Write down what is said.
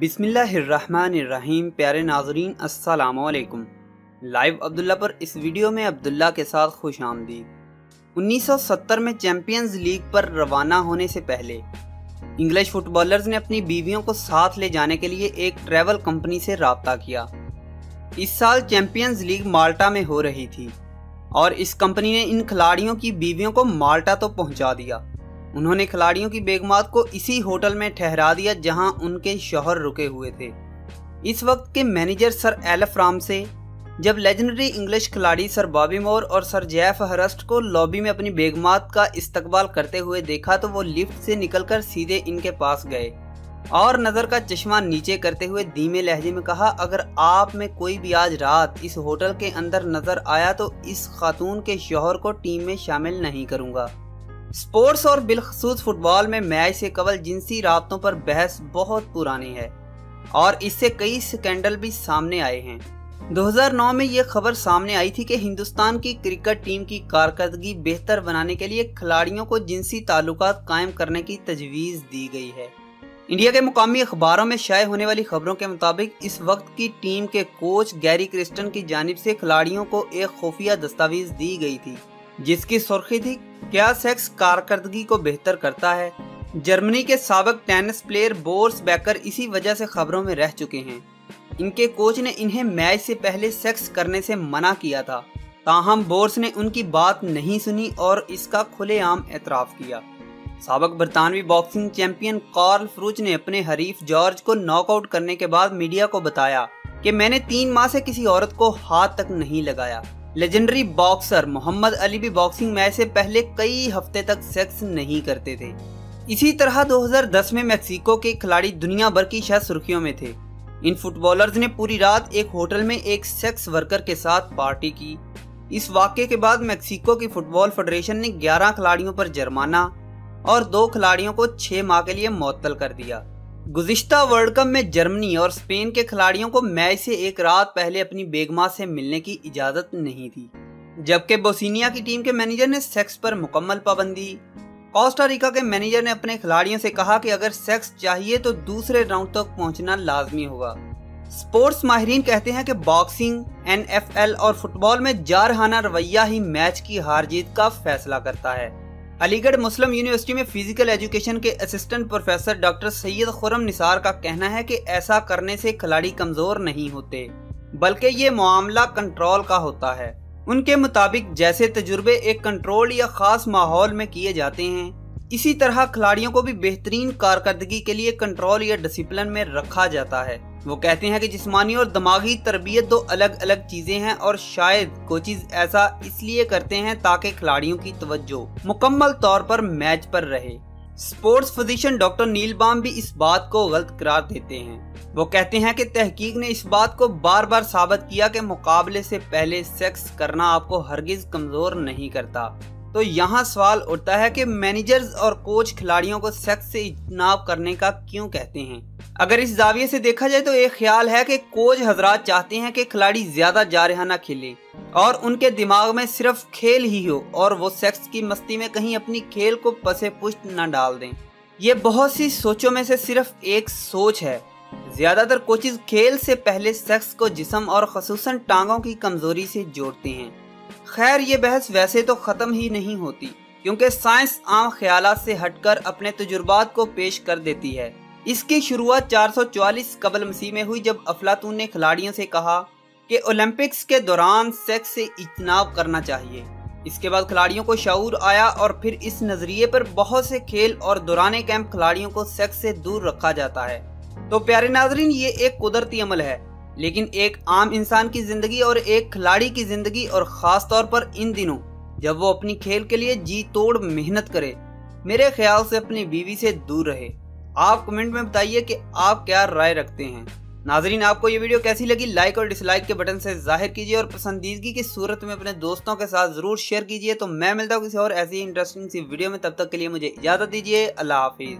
बिस्मिल्लाहिर्रहमानिर्रहीम। प्यारे नाजरीन अस्सलामु अलैकुम। लाइव अब्दुल्ला पर इस वीडियो में अब्दुल्ला के साथ खुश आमदीद। 1970 में चैंपियंस लीग पर रवाना होने से पहले इंग्लिश फुटबॉलर्स ने अपनी बीवियों को साथ ले जाने के लिए एक ट्रैवल कंपनी से राब्ता किया। इस साल चैंपियंस लीग माल्टा में हो रही थी और इस कंपनी ने इन खिलाड़ियों की बीवियों को माल्टा तो पहुंचा दिया। उन्होंने खिलाड़ियों की बेगमात को इसी होटल में ठहरा दिया जहां उनके शौहर रुके हुए थे। इस वक्त के मैनेजर सर एल्फ रामसे जब लेजेंडरी इंग्लिश खिलाड़ी सर बॉबी मोर और सर जेफ हरस्ट को लॉबी में अपनी बेगमात का इस्तकबाल करते हुए देखा तो वो लिफ्ट से निकलकर सीधे इनके पास गए और नज़र का चश्मा नीचे करते हुए धीमे लहजे में कहा, अगर आप में कोई भी आज रात इस होटल के अंदर नजर आया तो इस खातून के शौहर को टीम में शामिल नहीं करूंगा। स्पोर्ट्स और बिलखसूस फुटबॉल में मैच से कबल जिनसी राब्तों पर बहस बहुत पुरानी है और इससे कई स्कैंडल भी सामने आए हैं। 2009 में ये खबर सामने आई थी कि हिंदुस्तान की क्रिकेट टीम की कारकर्दगी बेहतर बनाने के लिए खिलाड़ियों को जिनसी ताल्लुकात कायम करने की तजवीज़ दी गई है। इंडिया के मुकामी अखबारों में शाये होने वाली खबरों के मुताबिक इस वक्त की टीम के कोच गैरी क्रिस्टन की जानिब से खिलाड़ियों को एक खुफिया दस्तावेज दी गई थी जिसकी सुर्खी थी, क्या सेक्स कारकर्दगी को बेहतर करता है। जर्मनी के साबिक टेनिस प्लेयर बोर्स बेकर इसी वजह से खबरों में रह चुके हैं। इनके कोच ने इन्हें मैच से पहले सेक्स करने से मना किया था, ताहम बोर्स ने उनकी बात नहीं सुनी और इसका खुलेआम एतराफ़ किया। साबिक बरतानवी बॉक्सिंग चैंपियन कार्ल फ्रूच ने अपने हरीफ जॉर्ज को नॉकआउट करने के बाद मीडिया को बताया कि मैंने 3 माह से किसी औरत को हाथ तक नहीं लगाया। लेजेंडरी बॉक्सर मोहम्मद अली भी बॉक्सिंग मैच से पहले कई हफ्ते तक सेक्स नहीं करते थे। इसी तरह 2010 में मैक्सिको के खिलाड़ी दुनिया भर की शायद सुर्खियों में थे। इन फुटबॉलर्स ने पूरी रात एक होटल में एक सेक्स वर्कर के साथ पार्टी की। इस वाक़े के बाद मैक्सिको की फुटबॉल फेडरेशन ने 11 खिलाड़ियों पर जुर्माना और 2 खिलाड़ियों को 6 माह के लिए मुअत्तल कर दिया। गुज़िश्ता वर्ल्ड कप में जर्मनी और स्पेन के खिलाड़ियों को मैच से एक रात पहले अपनी बेगमात से मिलने की इजाज़त नहीं थी, जबकि बोस्निया की टीम के मैनेजर ने सेक्स पर मुकम्मल पाबंदी। कोस्टा रिका के मैनेजर ने अपने खिलाड़ियों से कहा कि अगर सेक्स चाहिए तो दूसरे राउंड तक पहुंचना लाजमी होगा। स्पोर्ट्स माहिरीन कहते हैं कि बॉक्सिंग, NFL और फुटबॉल में जारहाना रवैया ही मैच की हार जीत का फैसला करता है। अलीगढ़ मुस्लिम यूनिवर्सिटी में फिजिकल एजुकेशन के assistant professor doctor Syed Khurram Nisar का कहना है कि ऐसा करने से खिलाड़ी कमजोर नहीं होते, बल्कि ये मामला कंट्रोल का होता है। उनके मुताबिक जैसे तजुर्बे एक कंट्रोल या खास माहौल में किए जाते हैं, इसी तरह खिलाड़ियों को भी बेहतरीन कारकर्दगी के लिए कंट्रोल या डिसिप्लिन में रखा जाता है। वो कहते हैं कि जिस्मानी और दिमागी तरबियत 2 अलग अलग चीजें हैं और शायद कोचेज ऐसा इसलिए करते हैं ताकि खिलाड़ियों की तवज्जो मुकम्मल तौर पर मैच पर रहे। स्पोर्ट्स फिजिशियन डॉक्टर नील बाम भी इस बात को गलत करार देते हैं। वो कहते हैं कि तहकीक ने इस बात को बार बार साबित किया कि मुकाबले से पहले सेक्स करना आपको हरगिज कमजोर नहीं करता। तो यहाँ सवाल उठता है कि मैनेजर्स और कोच खिलाड़ियों को सेक्स से इज्तनाब करने का क्यों कहते हैं। अगर इस जाविये से देखा जाए तो एक ख्याल है कि कोच हजरात चाहते हैं कि खिलाड़ी ज्यादा जारहाना खेले और उनके दिमाग में सिर्फ खेल ही हो और वो सेक्स की मस्ती में कहीं अपनी खेल को पसे पुष्ट न डाल दें। ये बहुत सी सोचों में से सिर्फ एक सोच है। ज्यादातर कोचेज खेल से पहले सेक्स को जिस्म और खसूसन टांगों की कमजोरी से जोड़ते हैं। खैर, ये बहस वैसे तो खत्म ही नहीं होती क्योंकि साइंस आम ख्यालात से हटकर अपने तजुर्बात को पेश कर देती है। इसकी शुरुआत 444 कबल मसीह में हुई जब अफलातून ने खिलाड़ियों से कहा कि ओलंपिक्स के दौरान सेक्स से इज्तनाब करना चाहिए। इसके बाद खिलाड़ियों को शऊर आया और फिर इस नजरिए पर बहुत से खेल और दौरान कैंप खिलाड़ियों को सेक्स से दूर रखा जाता है। तो प्यारे नाजरीन, ये एक कुदरती अमल है, लेकिन एक आम इंसान की जिंदगी और एक खिलाड़ी की जिंदगी और खास तौर पर इन दिनों जब वो अपनी खेल के लिए जी तोड़ मेहनत करे, मेरे ख्याल से अपनी बीवी से दूर रहे। आप कमेंट में बताइए कि आप क्या राय रखते हैं। नाजरीन, आपको ये वीडियो कैसी लगी लाइक और डिसलाइक के बटन से जाहिर कीजिए और पसंदीदगी की सूरत में अपने दोस्तों के साथ जरूर शेयर कीजिए। तो मैं मिलता हूँ किसी और ऐसी इंटरेस्टिंग सी वीडियो में, तब तक के लिए मुझे इजाजत दीजिए। अल्लाह हाफिज।